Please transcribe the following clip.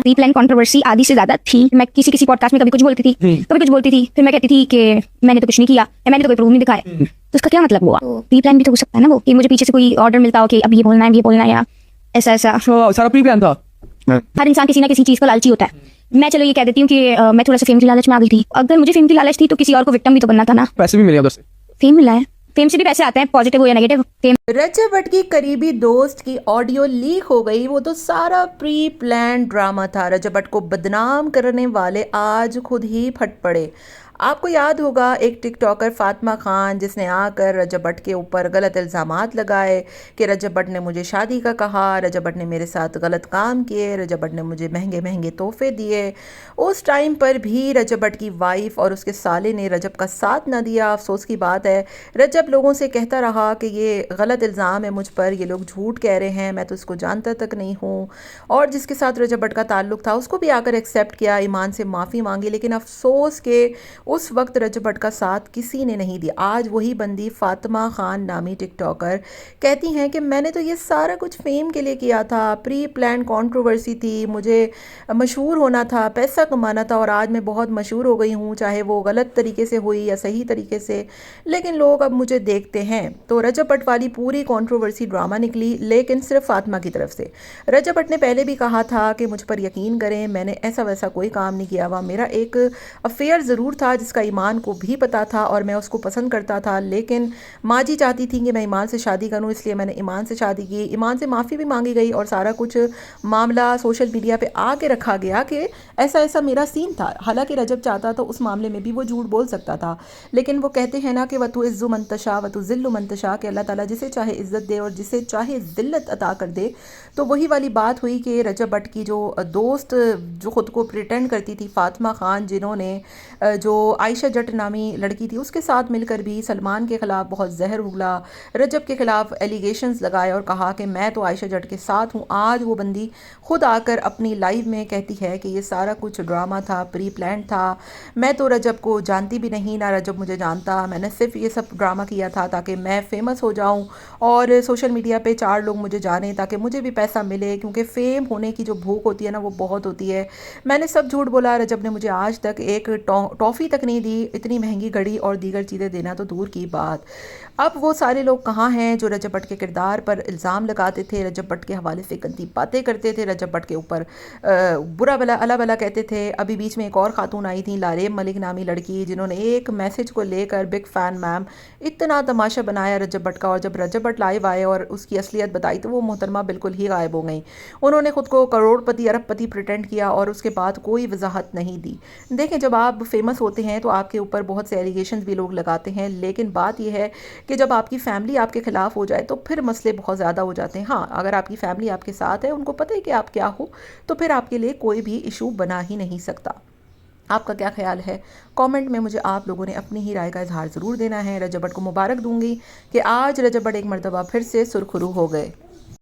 Pre plan controversy आधी से ज्यादा थी। मैं किसी किसी पॉडकास्ट में कभी कुछ बोलती थी, कभी कुछ बोलती थी, फिर मैं कहती थी कि मैंने तो कुछ नहीं किया, मैंने तो कोई प्रूफ नहीं दिखाया। तो उसका क्या मतलब हुआ? प्री प्लान भी तो हो सकता है ना, वो कि मुझे पीछे से कोई ऑर्डर मिलता हो कि अब ये बोलना है, ये बोलना है, या ऐसा ऐसा। सारा प्री प्लान था। हर इंसान किसी ना किसी चीज का लालची होता है। मैं चलो ये कह देती हूँ कि मैं थोड़ा सा फेम की लालच में आ गई थी। अगर मुझे फेम की लालच थी तो किसी और को विक्टिम भी तो बनना था ना। पैसे भी मिले उधर से। फेम मिला है, फेम से भी पैसे आते हैं, पॉजिटिव हो या नेगेटिव। फेम रजब भट्ट की करीबी दोस्त की ऑडियो लीक हो गई। वो तो सारा प्री प्लान ड्रामा था। रजब भट्ट को बदनाम करने वाले आज खुद ही फट पड़े। आपको याद होगा एक टिकटॉकर फातिमा खान जिसने आकर रजब भट्ट के ऊपर गलत इल्ज़ामात लगाए कि रजब भट्ट ने मुझे शादी का कहा, रजब भट्ट ने मेरे साथ गलत काम किए, रजब भट्ट ने मुझे महंगे महंगे तोहफे दिए। उस टाइम पर भी रजब भट्ट की वाइफ और उसके साले ने रजब का साथ ना दिया। अफसोस की बात है, रजब लोगों से कहता रहा कि ये गलत इल्ज़ाम है मुझ पर, ये लोग झूठ कह रहे हैं, मैं तो इसको जानता तक नहीं हूँ। और जिसके साथ रजब भट्ट का ताल्लुक़ था उसको भी आकर एक्सेप्ट किया, ईमान से माफ़ी मांगी। लेकिन अफसोस के उस वक्त रजब भट्ट का साथ किसी ने नहीं दिया। आज वही बंदी फातिमा खान नामी टिकटॉकर कहती हैं कि मैंने तो ये सारा कुछ फेम के लिए किया था, प्री प्लान कंट्रोवर्सी थी, मुझे मशहूर होना था, पैसा कमाना था, और आज मैं बहुत मशहूर हो गई हूँ, चाहे वो गलत तरीके से हुई या सही तरीके से, लेकिन लोग अब मुझे देखते हैं। तो रजब भट्ट वाली पूरी कंट्रोवर्सी ड्रामा निकली, लेकिन सिर्फ फातिमा की तरफ से। रजब भट्ट ने पहले भी कहा था कि मुझ पर यकीन करें, मैंने ऐसा वैसा कोई काम नहीं किया हुआ, मेरा एक अफेयर ज़रूर था जिसका ईमान को भी पता था और मैं उसको पसंद करता था, लेकिन माँ जी चाहती थी कि मैं ईमान से शादी करूं, इसलिए मैंने ईमान से शादी की। ईमान से माफ़ी भी मांगी गई और सारा कुछ मामला सोशल मीडिया पे आके रखा गया कि ऐसा ऐसा मेरा सीन था। हालांकि रजब चाहता तो उस मामले में भी वो झूठ बोल सकता था, लेकिन वो कहते हैं ना कि वतु इज़्ज़ु मंतशा वतु ज़िल्लु मंतशा, कि अल्लाह ताला जिसे चाहे इज़्ज़त दे और जिसे चाहे ज़िल्लत अता कर दे। तो वही वाली बात हुई कि रजब भट्ट की जो दोस्त जो ख़ुद को प्रिटेंड करती थी फातिमा खान, जिन्होंने जो आयशा जट नामी लड़की थी उसके साथ मिलकर भी सलमान के ख़िलाफ़ बहुत जहर उगला, रजब के ख़िलाफ़ एलिगेशंस लगाए और कहा कि मैं तो आयशा जट के साथ हूँ। आज वो बंदी खुद आकर अपनी लाइव में कहती है कि ये सारा कुछ ड्रामा था, प्री प्लान था, मैं तो रजब को जानती भी नहीं, ना रजब मुझे जानता, मैंने सिर्फ ये सब ड्रामा किया था ताकि मैं फ़ेमस हो जाऊँ और सोशल मीडिया पे 4 लोग मुझे जाने, ताकि मुझे भी पैसा मिले, क्योंकि फ़ेम होने की जो भूख होती है ना वो बहुत होती है। मैंने सब झूठ बोला। रजब ने मुझे आज तक एक टॉफ़ी तक नहीं दी, इतनी महंगी घड़ी और दीगर चीज़ें देना तो दूर की बात। अब वो सारे लोग कहाँ हैं जो रजब भट्ट के किरदार पर इल्ज़ाम लगाते थे, रजब भट्ट के हवाले से गंदी बातें करते थे, रजब भट्ट के ऊपर बुरा भला अला भला कहते थे। अभी बीच में एक और खातून आई थी लारेब मलिक नामी लड़की, जिन्होंने एक मैसेज को लेकर बिग फ़ैन मैम इतना तमाशा बनाया रजब भट्ट का, और जब रजब भट्ट लाइव आए और उसकी असलियत बताई तो वो मोहतरमा बिल्कुल ही गायब हो गई। उन्होंने ख़ुद को करोड़पति अरबपति प्रिटेंड किया और उसके बाद कोई वजाहत नहीं दी। देखें, जब आप फेमस होते हैं तो आपके ऊपर बहुत से एलिगेशंस भी लोग लगाते हैं, लेकिन बात यह है कि जब आपकी फैमिली आपके ख़िलाफ़ हो जाए तो फिर मसले बहुत ज़्यादा हो जाते हैं। हाँ, अगर आपकी फैमिली आपके साथ है, उनको पता है कि आप क्या हो, तो फिर आपके लिए कोई भी इशू बना ही नहीं सकता। आपका क्या ख्याल है? कमेंट में मुझे आप लोगों ने अपनी ही राय का इजहार ज़रूर देना है। रजब भट्ट को मुबारक दूंगी कि आज रजब भट्ट एक मरतबा फिर से सुरखरू हो गए।